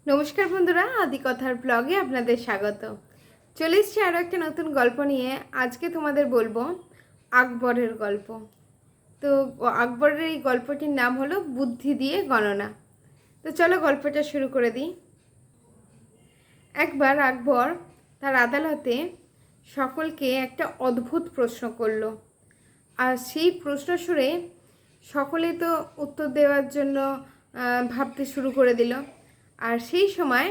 নমস্কার বন্ধুরা, আদিকথার ব্লগে আপনাদের স্বাগত। চলে এসেছি আরও একটা নতুন গল্প নিয়ে। আজকে তোমাদের বলবো আকবরের গল্প। তো আকবরের এই গল্পটির নাম হলো বুদ্ধি দিয়ে গণনা। তো চলো গল্পটা শুরু করে দিই। একবার আকবর তার আদালতে সকলকে একটা অদ্ভুত প্রশ্ন করলো, আর সেই প্রশ্ন শুনে সকলে তো উত্তর দেওয়ার জন্য ভাবতে শুরু করে দিল। আর সেই সময়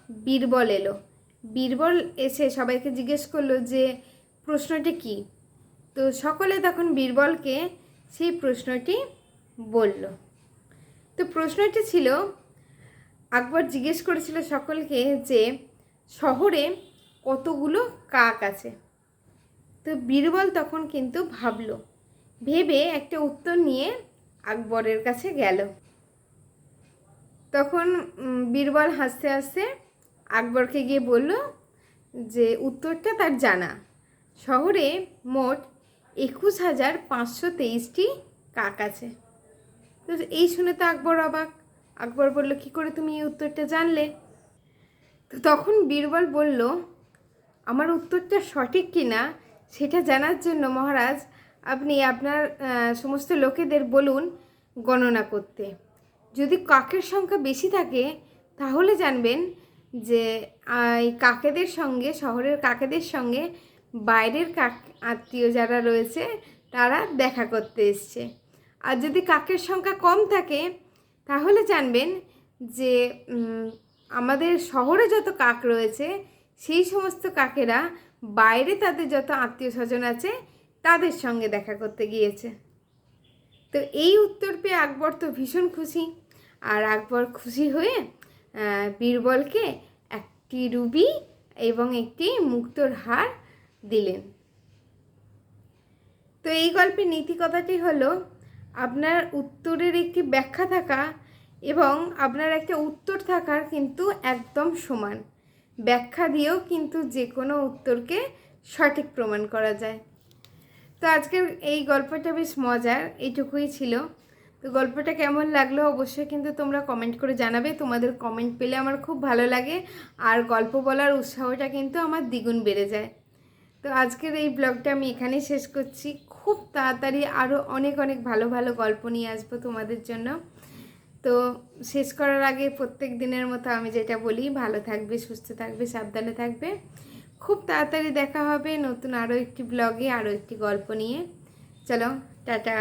বীরবল এলো। বীরবল এসে সবাইকে জিজ্ঞেস করলো যে প্রশ্নটি কী। তো সকলে তখন বীরবলকে সেই প্রশ্নটি বলল। তো প্রশ্নটি ছিল, আকবর জিজ্ঞেস করেছিল সকলকে যে শহরে কতগুলো কাক আছে। তো বীরবল তখন কিন্তু ভেবে একটা উত্তর নিয়ে আকবরের কাছে গেল। তখন বীরবল হাসতে হাসতে আকবরকে গিয়ে বলল যে উত্তরটা তার জানা, শহরে মোট 21,523টি কাক আছে। তো এই শুনে তো আকবর অবাক। আকবর বলল, কী করে তুমি এই উত্তরটা জানলে? তো তখন বীরবল বলল, আমার উত্তরটা সঠিক কি না সেটা জানার জন্য মহারাজ আপনি আপনার সমস্ত লোকেদের বলুন গণনা করতে। যদি কাকের সংখ্যা বেশি থাকে তাহলে জানবেন যে এই কাকেদের সঙ্গে, শহরের কাকেদের সঙ্গে বাইরের আত্মীয় যারা রয়েছে তারা দেখা করতে এসছে। আর যদি কাকের সংখ্যা কম থাকে তাহলে জানবেন যে আমাদের শহরে যত কাক রয়েছে সেই সমস্ত কাকেরা বাইরে তাদের যত আত্মীয় স্বজন আছে তাদের সঙ্গে দেখা করতে গিয়েছে। তো এই উত্তর পেয়ে আকবর তো ভীষণ খুশি। আর আকবর খুশি হয়ে বীরবলকে একটি রুবি এবং একটি মুক্তোর হার দিলেন। তো এই গল্পের নীতি কথাটি হলো, আপনার উত্তরের একটি ব্যাখ্যা থাকা এবং আপনার একটা উত্তর থাকার কিন্তু একদম সমান। ব্যাখ্যা দিয়েও কিন্তু যে কোনো উত্তরকে সঠিক প্রমাণ করা যায়। তো আজকের এই গল্পটা বেশ মজার, এইটুকুই ছিল। তো গল্পটা কেমন লাগলো অবশ্যই কিন্তু তোমরা কমেন্ট করে জানাবে। তোমাদের কমেন্ট পেলে আমার খুব ভালো লাগে, আর গল্প বলার উৎসাহটা কিন্তু আমার দ্বিগুণ বেড়ে যায়। তো আজকের এই ব্লগটা আমি এখানেই শেষ করছি। খুব তাড়াতাড়ি আরও অনেক অনেক ভালো ভালো গল্প নিয়ে আসবো তোমাদের জন্য। তো শেষ করার আগে প্রত্যেক দিনের মতো আমি যেটা বলি, ভালো থাকবে, সুস্থ থাকবে, সাবধানে থাকবে। খুব তাড়াতাড়ি দেখা হবে নতুন আরও একটি ব্লগে, আরও একটি গল্প নিয়ে। চলো, টাটা।